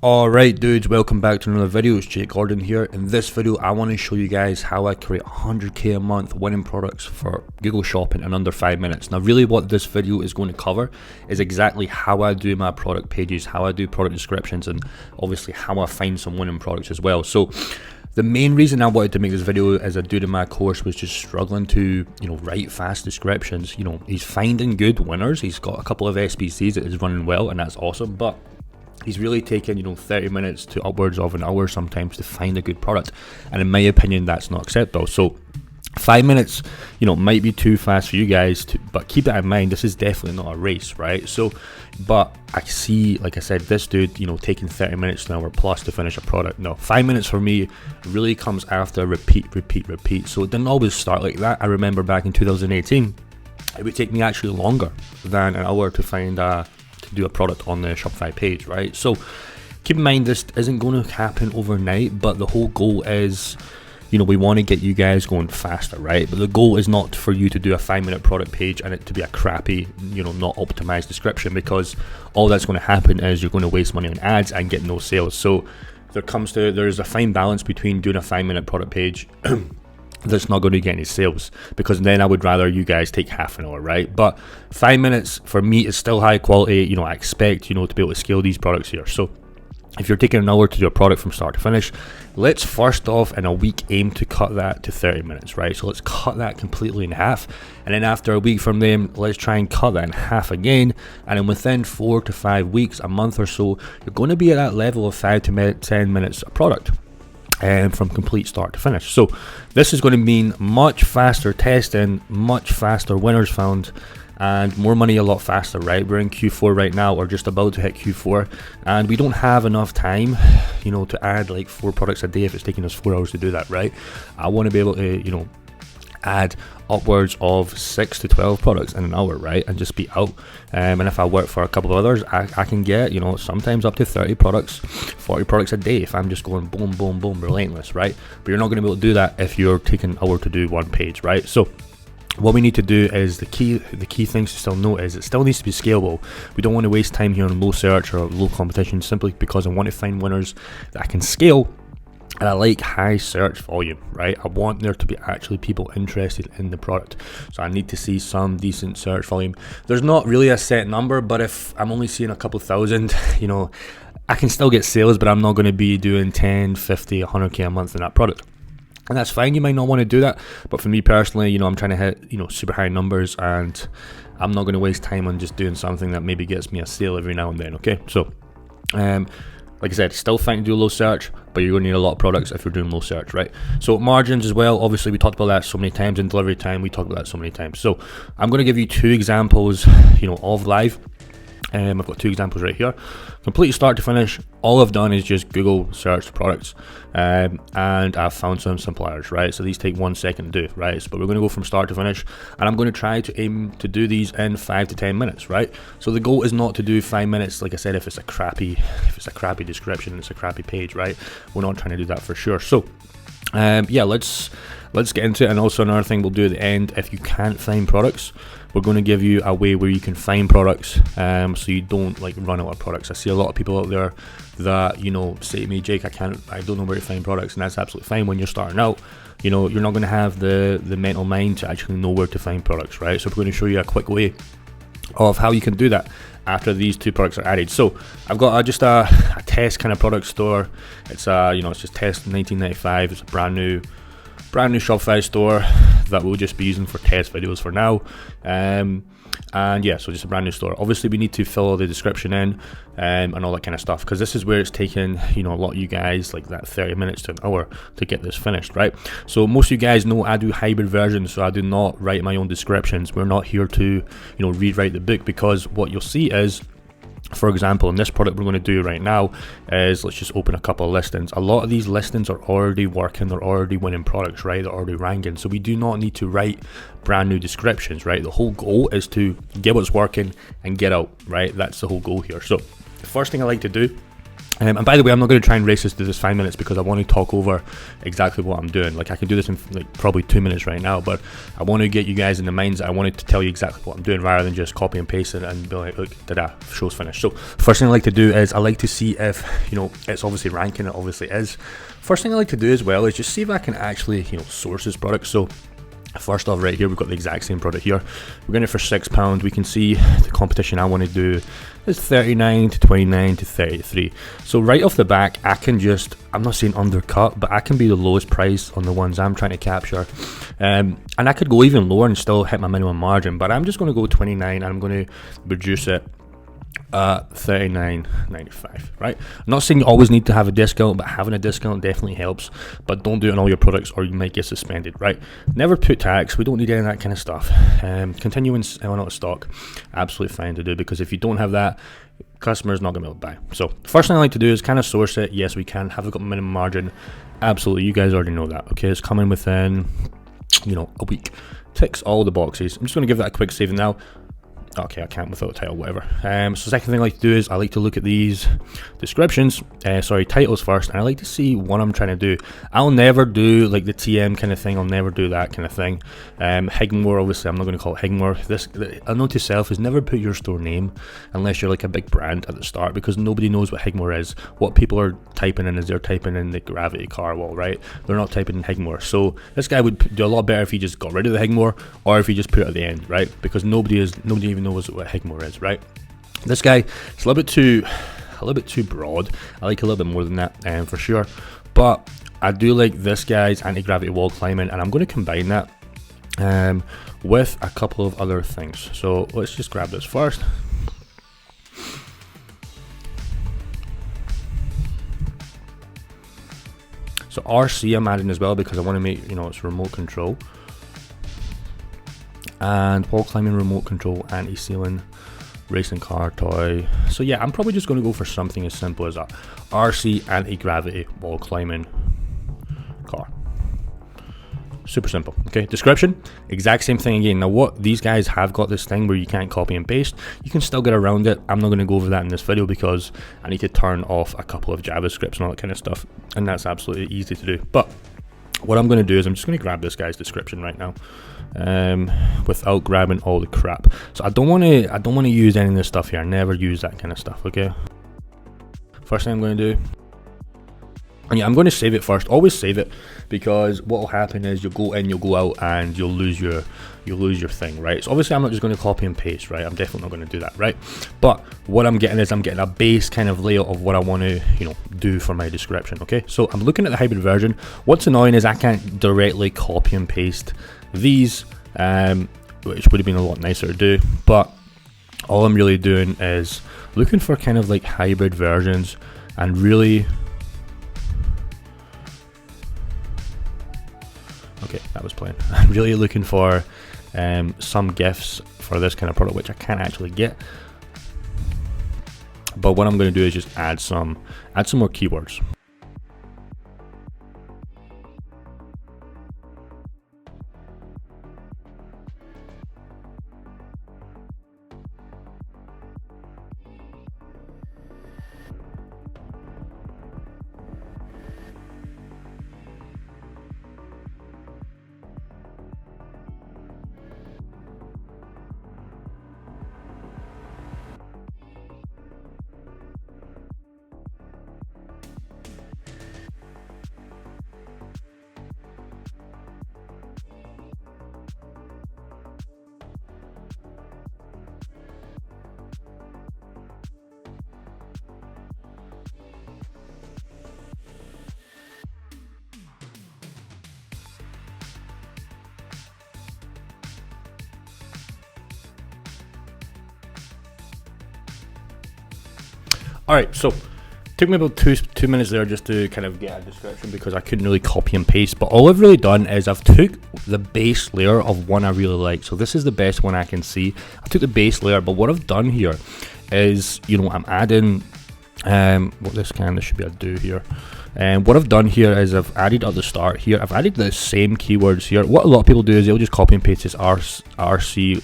Alright dudes, welcome back to another video. It's Jake Gordon here. In this video I want to show you guys how I create 100k a month winning products for Google Shopping in under 5 minutes. Now really what this video is going to cover is exactly how I do my product pages, how I do product descriptions, and obviously how I find some winning products as well. So the main reason I wanted to make this video is a dude in my course was just struggling to, write fast descriptions. He's finding good winners. He's got a couple of SBCs that is running well, and that's awesome, but he's really taken 30 minutes to upwards of an hour sometimes to find a good product, and in my opinion that's not acceptable. So 5 minutes might be too fast for you guys but keep that in mind, this is definitely not a race, right? So but I see, like I said, this dude taking 30 minutes to an hour plus to finish a product. No, 5 minutes for me really comes after repeat. So it didn't always start like that. I remember back in 2018 it would take me actually longer than an hour to find to do a product on the Shopify page, right? So keep in mind this isn't going to happen overnight, but the whole goal is we want to get you guys going faster, right? But the goal is not for you to do a 5 minute product page and it to be a crappy not optimized description, because all that's going to happen is you're going to waste money on ads and get no sales. So there's a fine balance between doing a 5 minute product page that's not going to get any sales, because then I would rather you guys take half an hour, right? But 5 minutes for me is still high quality. I expect to be able to scale these products here. So if you're taking an hour to do a product from start to finish, let's first off in a week aim to cut that to 30 minutes, right? So let's cut that completely in half, and then after a week from them, let's try and cut that in half again, and then within 4 to 5 weeks, a month or so, you're going to be at that level of 5 to 10 minutes a product. From complete start to finish. So this is going to mean much faster testing, much faster winners found, and more money a lot faster, right? We're in Q4 right now, or just about to hit Q4, and we don't have enough time to add like 4 products a day if it's taking us 4 hours to do that, right? I want to be able to add upwards of 6 to 12 products in an hour, right? And just be out. And if I work for a couple of others, I can get sometimes up to 30 products, 40 products a day if I'm just going boom boom boom relentless, right? But you're not going to be able to do that if you're taking an hour to do one page, right? So what we need to do is the key things to still note is it still needs to be scalable. We don't want to waste time here on low search or low competition, simply because I want to find winners that I can scale. And I like high search volume, right? I want there to be actually people interested in the product. So I need to see some decent search volume. There's not really a set number, but if I'm only seeing a couple thousand, I can still get sales, but I'm not going to be doing 10, 50, 100k a month in that product. And that's fine, you might not want to do that, but for me personally, I'm trying to hit, super high numbers, and I'm not going to waste time on just doing something that maybe gets me a sale every now and then, okay? So, like I said, still fine to do low search, but you're going to need a lot of products if you're doing low search, right? So margins as well, obviously we talked about that so many times, in delivery time we talked about that so many times. So I'm going to give you 2 examples, of live. I've got 2 examples right here. Completely start to finish, all I've done is just Google search products, and I've found some suppliers, right? So these take 1 second to do, right? But we're going to go from start to finish, and I'm going to try to aim to do these in 5 to 10 minutes, right? So the goal is not to do 5 minutes, like I said, if it's a crappy description and it's a crappy page, right? We're not trying to do that for sure. So yeah, let's get into it. And also another thing we'll do at the end, if you can't find products, we're going to give you a way where you can find products, so you don't run out of products. I see a lot of people out there that say to me, Jake, I don't know where to find products, and that's absolutely fine. When you're starting out, you're not going to have the mental mind to actually know where to find products, right? So we're going to show you a quick way of how you can do that after these 2 products are added. So I've got just a test kind of product store. It's it's just test 1995. It's a brand new Shopify store that we'll just be using for test videos for now. And yeah, so just a brand new store. Obviously we need to fill all the description in, and all that kind of stuff, because this is where it's taken a lot of you guys like that 30 minutes to an hour to get this finished, right? So most of you guys know I do hybrid versions, so I do not write my own descriptions. We're not here to rewrite the book, because what you'll see is, for example, in this product we're going to do right now is, let's just open a couple of listings. A lot of these listings are already working, they're already winning products, right? They're already ranking, so we do not need to write brand new descriptions, right? The whole goal is to get what's working and get out, right? That's the whole goal here. So the first thing I like to do And by the way, I'm not going to try and race this to this 5 minutes because I want to talk over exactly what I'm doing. Like I can do this in like probably 2 minutes right now, but I want to get you guys in the minds that I wanted to tell you exactly what I'm doing rather than just copy and paste it and be like, look, ta-da, show's finished. So first thing I like to do is I like to see if, it's obviously ranking, it obviously is. First thing I like to do as well is just see if I can actually, source this product. So first off, right here, we've got the exact same product here. We're getting it for £6. We can see the competition I want to do is 39 to 29 to 33. So right off the back, I'm not saying undercut, but I can be the lowest price on the ones I'm trying to capture. And I could go even lower and still hit my minimum margin, but I'm just going to go 29 and I'm going to reduce it 39.95, right? I'm not saying you always need to have a discount, but having a discount definitely helps. But don't do it on all your products or you might get suspended, right? Never put tax. We don't need any of that kind of stuff. Continuing selling out of stock, absolutely fine to do, because if you don't have that, customer's not going to be able to buy. So first thing I like to do is kind of source it. Yes, we can. Have we got minimum margin? Absolutely. You guys already know that. Okay, it's coming within a week. Ticks all the boxes. I'm just going to give that a quick save now. Okay, I can't without a title, whatever. So second thing I like to do is I like to look at these descriptions, titles first, and I like to see what I'm trying to do. I'll never do like the TM kind of thing. I'll never do that kind of thing. Higmore, obviously, I'm not going to call it Higmore. A note to self is never put your store name unless you're like a big brand at the start, because nobody knows what Higmore is. What people are typing in is they're typing in the Gravity car wall, right? They're not typing in Higmore. So this guy would do a lot better if he just got rid of the Higmore, or if he just put it at the end, right? Because nobody even knows what Higmore is, right? This guy is a little bit too broad. I like a little bit more than that, for sure. But I do like this guy's anti-gravity wall climbing, and I'm going to combine that with a couple of other things. So let's just grab this first. So RC I'm adding as well because I want to make it's remote control. And wall climbing, remote control, anti-ceiling, racing car toy. So yeah, I'm probably just going to go for something as simple as a RC anti-gravity wall climbing car. Super simple. Okay, description, exact same thing again. Now what these guys have got this thing where you can't copy and paste. You can still get around it. I'm not going to go over that in this video because I need to turn off a couple of JavaScripts and all that kind of stuff, and that's absolutely easy to do. But what I'm going to do is I'm just going to grab this guy's description right now, without grabbing all the crap. So I don't want to use any of this stuff here. I never use that kind of stuff. Okay, first thing I'm going to do, and yeah, I'm going to save it first. Always save it, because what will happen is you'll go in, you'll go out, and you'll lose your thing, right? So obviously I'm not just going to copy and paste, right? I'm definitely not going to do that, right? But what I'm getting is I'm getting a base kind of layout of what I want to do for my description. Okay, so I'm looking at the hybrid version. What's annoying is I can't directly copy and paste these, which would have been a lot nicer to do. But all I'm really doing is looking for kind of like hybrid versions, and really, okay, that was playing. I'm really looking for some GIFs for this kind of product, which I can't actually get. But what I'm going to do is just add some more keywords. Alright, so took me about two minutes there just to kind of get a description, because I couldn't really copy and paste. But all I've really done is I've took the base layer of one I really like. So this is the best one I can see. I took the base layer, but what I've done here is, I'm adding this should be a do here. And what I've done here is I've added at the start here, I've added the same keywords here. What a lot of people do is they'll just copy and paste this RC,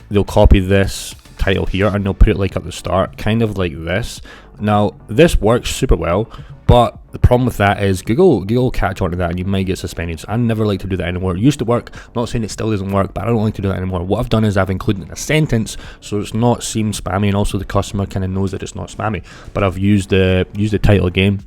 they'll copy this title here, and they'll put it like at the start, kind of like this. Now this works super well, but the problem with that is Google will catch on to that and you might get suspended. So I never like to do that anymore. It used to work. I'm not saying it still doesn't work, but I don't like to do that anymore. What I've done is I've included a sentence so it's not seem spammy, and also the customer kind of knows that it's not spammy. But I've used the title again.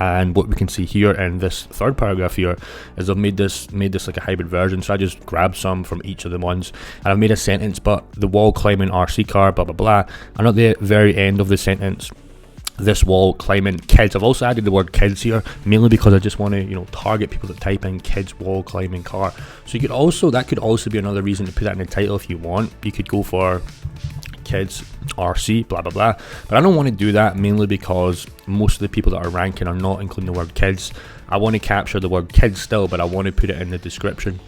And what we can see here in this third paragraph here is I've made this like a hybrid version. So I just grabbed some from each of the ones and I've made a sentence, but the wall climbing RC car, blah blah blah. And at the very end of the sentence, this wall climbing kids. I've also added the word kids here, mainly because I just want to, target people that type in kids wall climbing car. So that could also be another reason to put that in the title if you want. You could go for kids RC blah blah blah, but I don't want to do that, mainly because most of the people that are ranking are not including the word kids. I want to capture the word kids still, but I want to put it in the description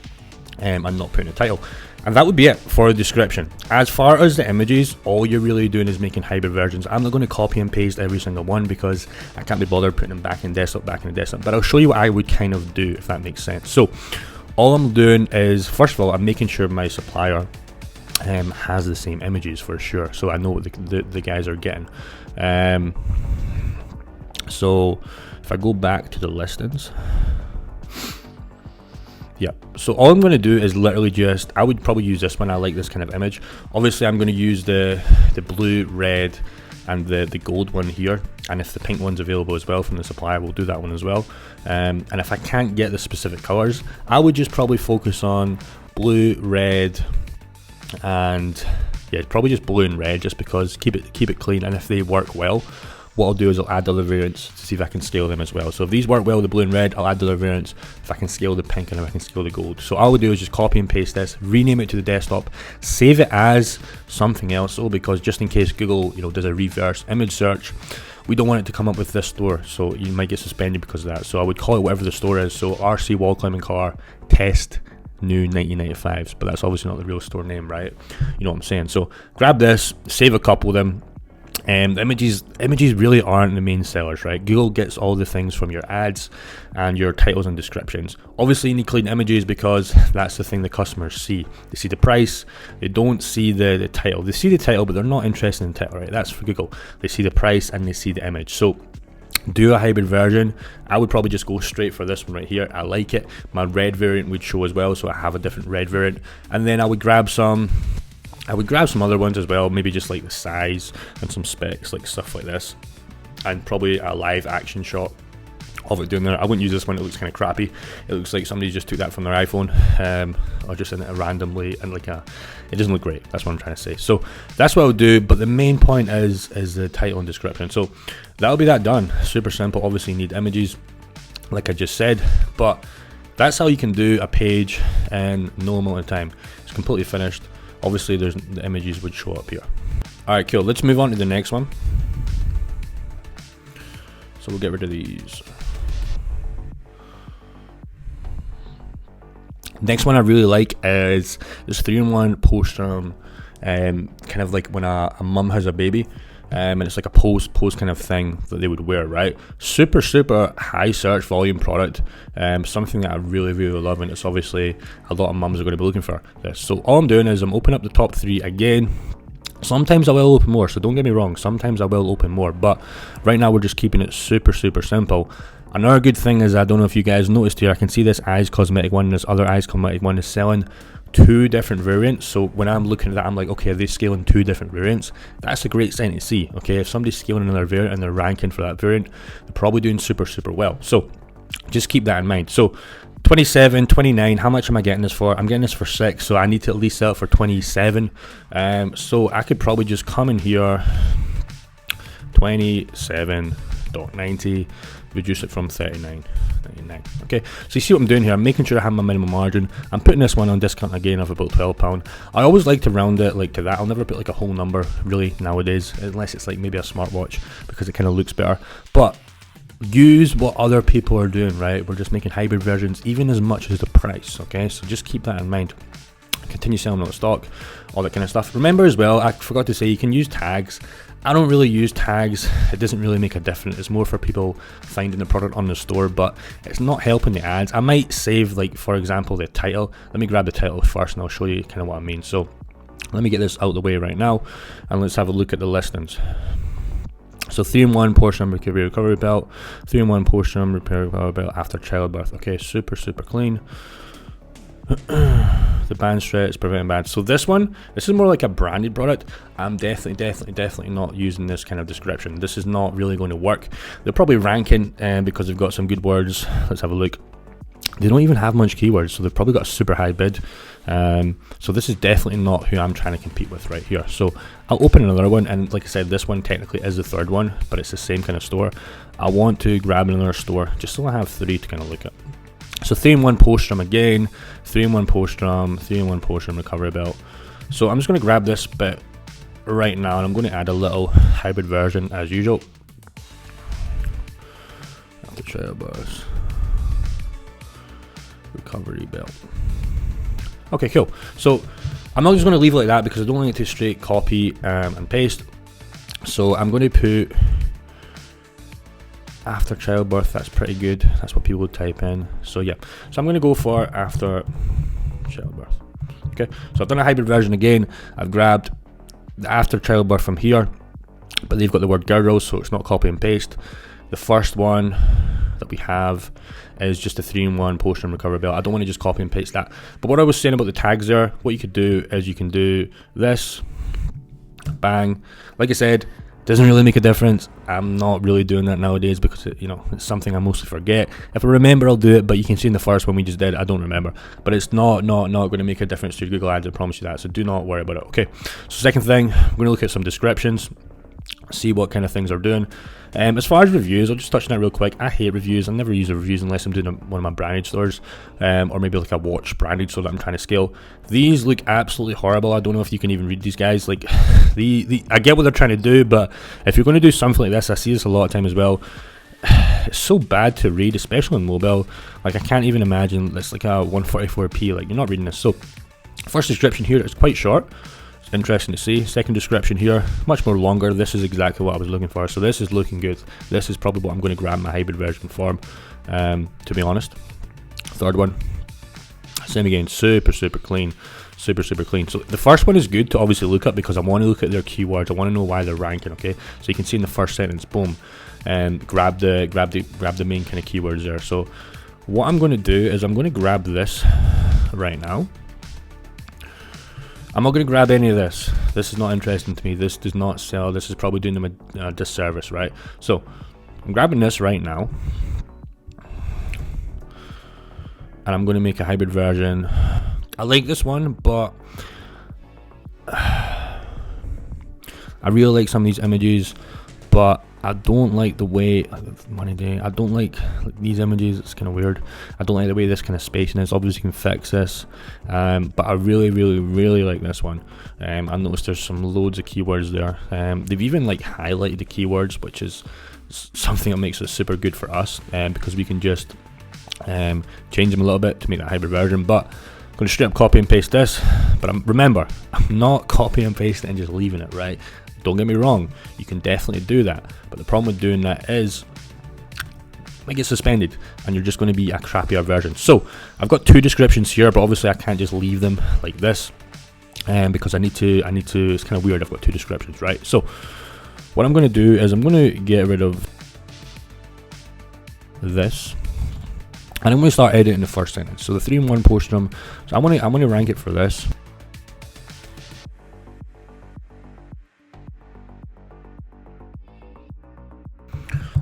and not put in the title. And that would be it for the description. As far as the images, all you're really doing is making hybrid versions. I'm not going to copy and paste every single one because I can't be bothered putting them back in desktop, but I'll show you what I would kind of do, if that makes sense. So all I'm doing is, first of all, I'm making sure my supplier has the same images for sure, so I know what the guys are getting. So if I go back to the listings, yeah, so all I'm going to do is literally just, I would probably use this one. I like this kind of image. Obviously I'm going to use the blue, red and the gold one here, and if the pink one's available as well from the supplier, we'll do that one as well. And if I can't get the specific colors, I would just probably focus on blue, red, and yeah, probably just blue and red, just because keep it clean. And if they work well, what I'll do is I'll add other variants to see if I can scale them as well. So if these work well, the blue and red, I'll add other variants if I can scale the pink and if I can scale the gold. So all I would do is just copy and paste this, rename it to the desktop, save it as something else, so because just in case Google does a reverse image search, we don't want it to come up with this store, so you might get suspended because of that. So I would call it whatever the store is. So RC wall climbing car test new 1995s, but that's obviously not the real store name, right? You know what I'm saying? So grab this, save a couple of them. The images really aren't the main sellers, right? Google gets all the things from your ads and your titles and descriptions. Obviously you need clean images because that's the thing the customers see. They see the price, they don't see the title. They see the title, but they're not interested in the title, right? That's for Google. They see the price and they see the image. So do a hybrid version. I would probably just go straight for this one right here. I like it. My red variant would show as well, so I have a different red variant. And then I would grab some other ones as well, maybe just like the size and some specs, like stuff like this, and probably a live action shot of it doing there. I wouldn't use this one, it looks kind of crappy. It looks like somebody just took that from their iPhone, or just in it randomly, and it doesn't look great. That's what I'm trying to say. So that's what I would do, but the main point is the title and description. So that'll be that done. Super simple. Obviously you need images, like I just said, but that's how you can do a page in no amount of time. It's completely finished. Obviously the images would show up here. Alright, cool. Let's move on to the next one. So we'll get rid of these. Next one I really like is this 3-in-1 poster, kind of like when a mum has a baby, and it's like a post kind of thing that they would wear, right? Super high search volume product, something that I really love, and it's obviously a lot of mums are going to be looking for this. So all I'm doing is I'm opening up the top 3 again. Sometimes I will open more, so don't get me wrong, sometimes I will open more, but right now we're just keeping it super simple. Another good thing is, I don't know if you guys noticed here, I can see this eyes cosmetic one and this other eyes cosmetic one is selling 2 different variants. So when I'm looking at that, I'm like, okay, are they scaling 2 different variants? That's a great sign to see. Okay, if somebody's scaling another variant and they're ranking for that variant, they're probably doing super well. So just keep that in mind. So 27, 29, how much am I getting this for? I'm getting this for 6, so I need to at least sell it for 27. So I could probably just come in here, 27.90, reduce it from 39.99. Okay, so you see what I'm doing here. I'm making sure I have my minimum margin. I'm putting this one on discount again of about £12. I always like to round it like to that. I'll never put like a whole number really nowadays, unless it's like maybe a smartwatch, because it kind of looks better. But use what other people are doing, right? We're just making hybrid versions even as much as the price. Okay, so just keep that in mind. Continue selling out of stock, all that kind of stuff. Remember as well, I forgot to say, you can use tags. I don't really use tags. It doesn't really make a difference. It's more for people finding the product on the store, but it's not helping the ads. I might save, like, for example, the title. Let me grab the title first and I'll show you kind of what I mean. So Let me get this out of the way right now, and let's have a look at the listings. So 3-in-1 Porsche recovery belt, 3-in-1 Porsche repair belt after childbirth. Okay, super clean. The band stretch, preventing band. So this is more like a branded product. I'm definitely not using this kind of description. This is not really going to work. They're probably ranking because they've got some good words. Let's have a look. They don't even have much keywords, so they've probably got a super high bid. So this is definitely not who I'm trying to compete with right here. So I'll open another one, and like I said, this one technically is the third one, but it's the same kind of store. I want to grab another store just so I have 3 to kind of look at. So 3-in-1 Postrum again, 3-in-1 Postrum, 3-in-1 Postrum recovery belt. So I'm just going to grab this bit right now, and I'm going to add a little hybrid version as usual. After childbirth recovery belt. Okay, cool. So I'm not just going to leave it like that because I don't want it to straight copy and paste. So I'm going to put after childbirth. That's pretty good. That's what people would type in. So yeah, so I'm going to go for after childbirth. Okay, so I've done a hybrid version again. I've grabbed the after childbirth from here, but they've got the word girls, so it's not copy and paste. The first one that we have is just a 3-in-1 Postrum recovery belt. I don't want to just copy and paste that. But what I was saying about the tags there, what you could do is you can do this, bang. Like I said, doesn't really make a difference. I'm not really doing that nowadays because it's something I mostly forget. If I remember, I'll do it, but you can see in the first one we just did, I don't remember. But it's not going to make a difference to your Google Ads, I promise you that. So do not worry about it. Okay, so second thing, I'm going to look at some descriptions, see what kind of things they're doing. As far as reviews, I'll just touch on that real quick. I hate reviews. I never use the reviews unless I'm doing one of my branded stores, or maybe like a watch branded store that I'm trying to scale. These look absolutely horrible. I don't know if you can even read these guys. Like, I get what they're trying to do, but if you're going to do something like this, I see this a lot of time as well. It's so bad to read, especially on mobile. Like, I can't even imagine. It's like a 144p. Like, you're not reading this. So, first description here is quite short. Interesting to see. Second description here, much more longer. This is exactly what I was looking for. So this is looking good. This is probably what I'm going to grab my hybrid version for, to be honest. Third one, same again, super clean, super clean. So the first one is good to obviously look at because I want to look at their keywords. I want to know why they're ranking. Okay, so you can see in the first sentence, boom, grab the main kind of keywords there. So what I'm going to do is I'm going to grab this right now. I'm not going to grab any of this. This is not interesting to me. This does not sell. This is probably doing them a disservice, right? So I'm grabbing this right now, and I'm going to make a hybrid version. I like this one, but I really like some of these images, but I don't like the way I don't like these images. It's kind of weird. I don't like the way this kind of spacing is. Obviously you can fix this, but I really like this one. I noticed there's some loads of keywords there. They've even like highlighted the keywords, which is something that makes it super good for us, because we can just change them a little bit to make that hybrid version. But I'm going to straight up copy and paste this, but remember, I'm not copying and pasting and just leaving it, right? Don't get me wrong, you can definitely do that, but the problem with doing that is it gets suspended and you're just going to be a crappier version. So I've got 2 descriptions here, but obviously I can't just leave them like this, because I need to, it's kind of weird, I've got 2 descriptions, right? So what I'm going to do is I'm going to get rid of this, and I'm going to start editing the first sentence. So the 3-in-1 Postrum, so I want to rank it for this.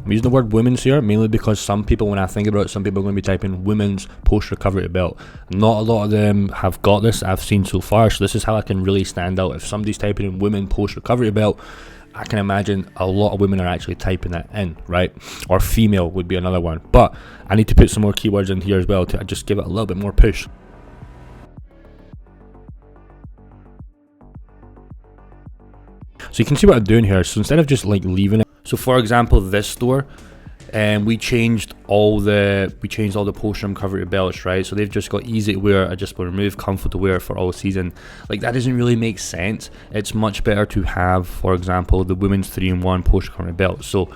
I'm using the word women's here mainly because some people, when I think about it, some people are going to be typing women's post recovery belt. Not a lot of them have got this I've seen so far, so this is how I can really stand out. If somebody's typing in women post recovery belt, I can imagine a lot of women are actually typing that in, right? Or female would be another one. But I need to put some more keywords in here as well to just give it a little bit more push. So you can see what I'm doing here. So instead of just like leaving it, so for example, this store, we changed all the Postrum recovery belts, right? So they've just got easy to wear, adjustable remove, comfort to wear for all season. Like, that doesn't really make sense. It's much better to have, for example, the women's 3-in-1 post recovery belt. So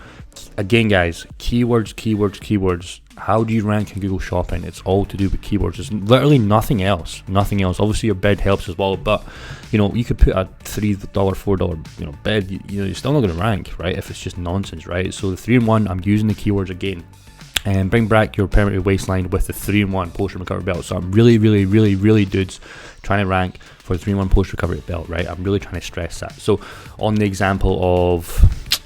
again, guys, keywords. How do you rank in Google Shopping? It's all to do with keywords. There's literally nothing else. Obviously your bid helps as well, but you could put a $3, $4 bid. You're still not going to rank, right, if it's just nonsense, right? So the 3-in-1, I'm using the keywords again. And bring back your permanent waistline with the 3-in-1 post recovery belt. So I'm really dudes trying to rank for the 3-in-1 post recovery belt, right? I'm really trying to stress that. So on the example of,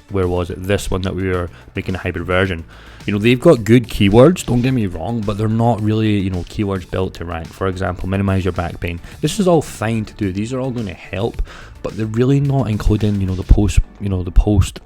where was it, this one that we were making a hybrid version, they've got good keywords, don't get me wrong, but they're not really keywords built to rank. For example, minimize your back pain. This is all fine to do, these are all going to help, but they're really not including the post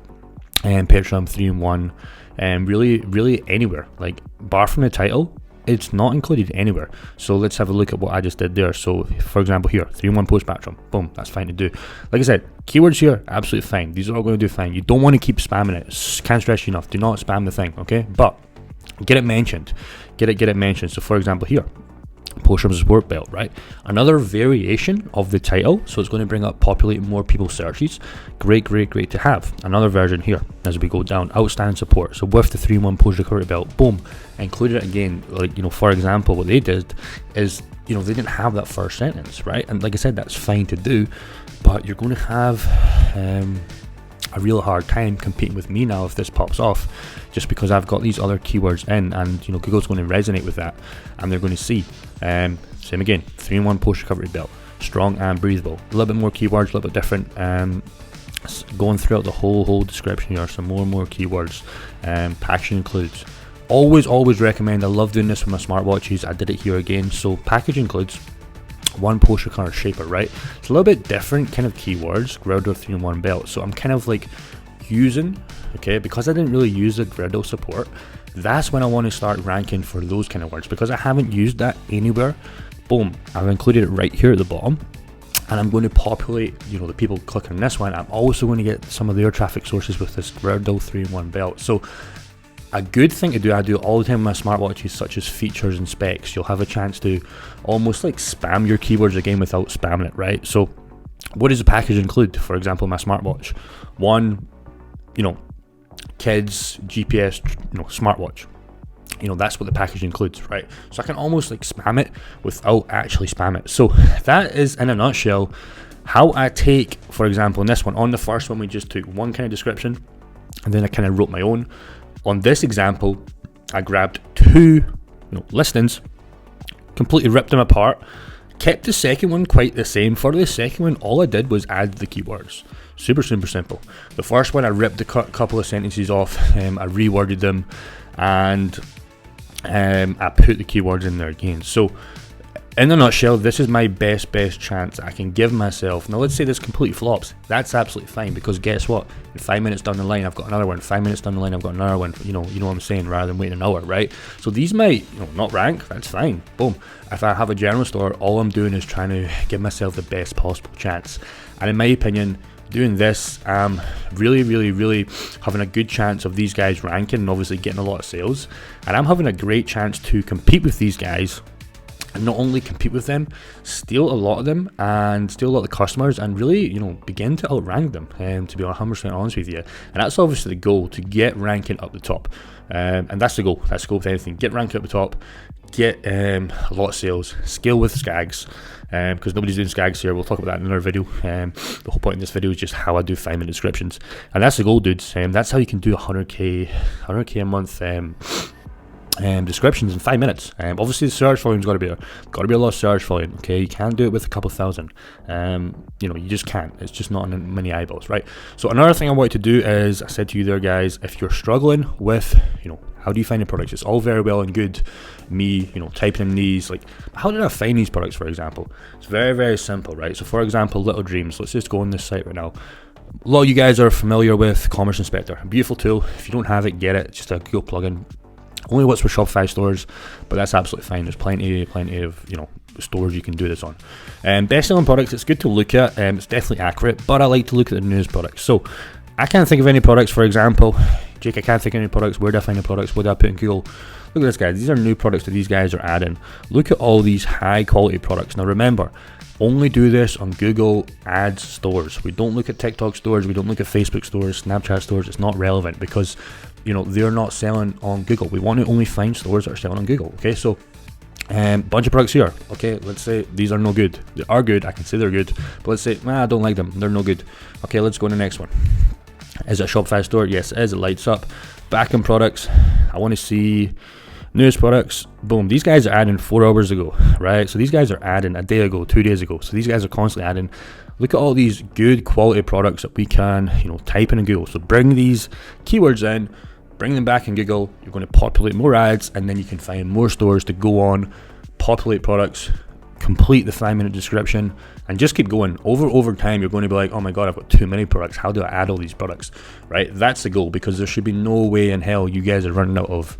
and picture 3-in-1 and really anywhere. Like, bar from the title, it's not included anywhere. So let's have a look at what I just did there. So for example here, 3-in-1 post spectrum, boom, that's fine to do. Like I said, keywords here, absolutely fine. These are all going to do fine. You don't want to keep spamming it. Can't stress you enough, do not spam the thing, okay? But get it mentioned, get it mentioned. So for example here, post support belt, right? Another variation of the title, so it's going to bring up populate more people's searches. Great to have. Another version here as we go down, outstanding support. So with the 3-in-1 post recovery belt, boom, included it again. Like, for example, what they did is they didn't have that first sentence, right? And like I said, that's fine to do, but you're going to have a real hard time competing with me now if this pops off, just because I've got these other keywords in, and Google's going to resonate with that, and they're going to see. Same again, 3-in-1 post recovery belt, strong and breathable. A little bit more keywords, a little bit different. Going throughout the whole description here, some more keywords. Packaging includes. Always recommend. I love doing this with my smartwatches. I did it here again. So package includes one post recovery shaper, right? It's a little bit different kind of keywords. Grildo 3-in-1 belt. So I'm kind of like using, okay, because I didn't really use the Grildo support, that's when I want to start ranking for those kind of words, because I haven't used that anywhere. Boom, I've included it right here at the bottom, and I'm going to populate the people clicking on this one. I'm also going to get some of their traffic sources with this Grildo 3-in-1 belt. So a good thing to do, I do it all the time with my smartwatches, such as features and specs. You'll have a chance to almost like spam your keywords again without spamming it, right? So what does the package include? For example, my smartwatch, one, kids GPS, smartwatch. That's what the package includes, right? So I can almost like spam it without actually spam it. So that is, in a nutshell, how I take, for example, in this one, on the first one, we just took one kind of description, and then I kind of wrote my own. On this example, I grabbed two listings, completely ripped them apart, kept the second one quite the same. For the second one, all I did was add the keywords. Super simple. The first one, I ripped a couple of sentences off, I reworded them, and I put the keywords in there again. So in a nutshell, this is my best chance I can give myself. Now let's say this completely flops, that's absolutely fine, because guess what, in 5 minutes down the line I've got another one, 5 minutes down the line I've got another one, you know what I'm saying, rather than waiting an hour, right? So these might not rank, that's fine, boom. If I have a general store, all I'm doing is trying to give myself the best possible chance, and in my opinion, doing this, really having a good chance of these guys ranking and obviously getting a lot of sales, and I'm having a great chance to compete with these guys, and not only compete with them, steal a lot of them and steal a lot of the customers, and really begin to outrank them, to be 100% honest with you. And that's obviously the goal, to get ranking up the top, and that's the goal with anything. Get ranking up the top, get a lot of sales, scale with skags, because nobody's doing skags here. We'll talk about that in another video. The whole point in this video is just how I do 5-minute descriptions, and that's the goal, dudes. That's how you can do 100k a month descriptions in 5 minutes. Obviously the search volume's got to be there, got to be a lot of search volume, okay? You can't do it with a couple thousand, you just can't, it's just not in many eyeballs, right? So another thing I wanted to do is, I said to you there guys, if you're struggling with how do you find the products, it's all very well and good me typing in these, like, how did I find these products, for example? It's very simple, right? So for example, Little Dreams, let's just go on this site right now. A lot of you guys are familiar with Commerce Inspector, a beautiful tool. If you don't have it, get it. It's just a Google plugin. Only works for Shopify stores, but that's absolutely fine. There's plenty of stores you can do this on. Best selling products, it's good to look at. It's definitely accurate, but I like to look at the newest products. So I can't think of any products, for example. Jake, I can't think of any products. Where do I find the products? What do I put in Google? Look at this, guys. These are new products that these guys are adding. Look at all these high quality products. Now remember, only do this on Google Ads stores. We don't look at TikTok stores. We don't look at Facebook stores, Snapchat stores. It's not relevant, because you know, they're not selling on Google. We want to only find stores that are selling on Google. Okay, so bunch of products here. Okay, let's say these are no good. They are good, I can say they're good, but let's say I don't like them, they're no good. Okay, let's go to the next one. Is it a Shopify store? Yes, it is. It lights up. Back in products, I want to see newest products. Boom, these guys are adding 4 hours ago, right? So these guys are adding a day ago, 2 days ago. So these guys are constantly adding. Look at all these good quality products that we can, you know, type in Google. So bring these keywords in, bring them back in Google. You're going to populate more ads, and then you can find more stores to go on, populate products, complete the 5-minute description, and just keep going. Over time, you're going to be like, oh my god, I've got too many products. How do I add all these products? Right? That's the goal, because there should be no way in hell you guys are running out of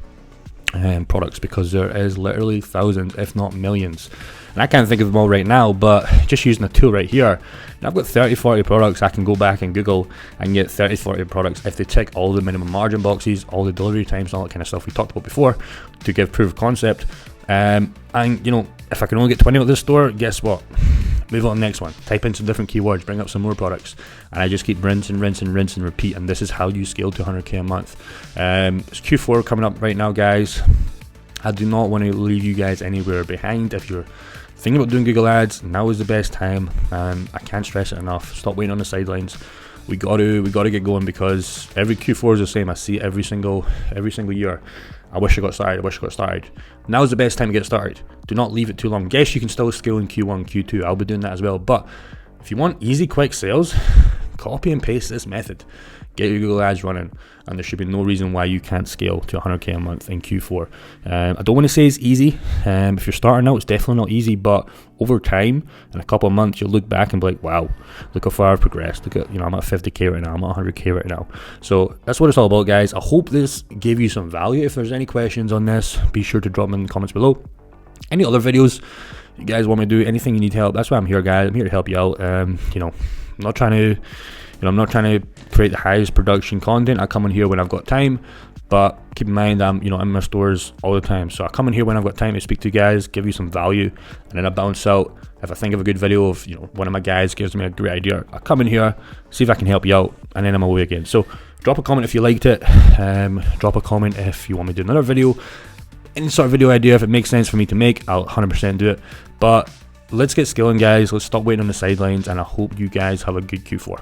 products, because there is literally thousands, if not millions. And I can't think of them all right now, but just using a tool right here, I've got 30-40 products. I can go back in Google and get 30-40 products if they tick all the minimum margin boxes, all the delivery times, all that kind of stuff we talked about before, to give proof of concept. And you know, if I can only get 20 at this store, guess what? Move on to the next one. Type in some different keywords, bring up some more products, and I just keep rinse and repeat. And this is how you scale to 100k a month. It's Q4 coming up right now, guys. I do not want to leave you guys anywhere behind. If you're thinking about doing Google Ads, now is the best time. I can't stress it enough. Stop waiting on the sidelines. We got to get going, because every Q4 is the same. I see it every single year. I wish I got started. Now is the best time to get started. Do not leave it too long. Yes, you can still scale in Q1, Q2. I'll be doing that as well. But if you want easy, quick sales, copy and paste this method. Get your Google Ads running, and there should be no reason why you can't scale to 100k a month in Q4. I don't want to say it's easy. If you're starting out, it's definitely not easy, but over time, in a couple of months, you'll look back and be like, wow, look how far I've progressed. Look at, you know, I'm at 50k right now, I'm at 100k right now. So that's what it's all about, guys. I hope this gave you some value. If there's any questions on this, be sure to drop them in the comments below. Any other videos you guys want me to do, anything you need help, that's why I'm here, guys. I'm here to help you out. You know, I'm not trying to create the highest production content. I come in here when I've got time, but keep in mind I'm in my stores all the time. So I come in here when I've got time to speak to you guys, give you some value, and then I bounce out. If I think of a good video of, you know, one of my guys gives me a great idea, I come in here, see if I can help you out, and then I'm away again. So drop a comment if you liked it. Drop a comment if you want me to do another video. Any sort of video idea, if it makes sense for me to make, I'll 100% do it. But let's get scaling, guys. Let's stop waiting on the sidelines, and I hope you guys have a good Q4.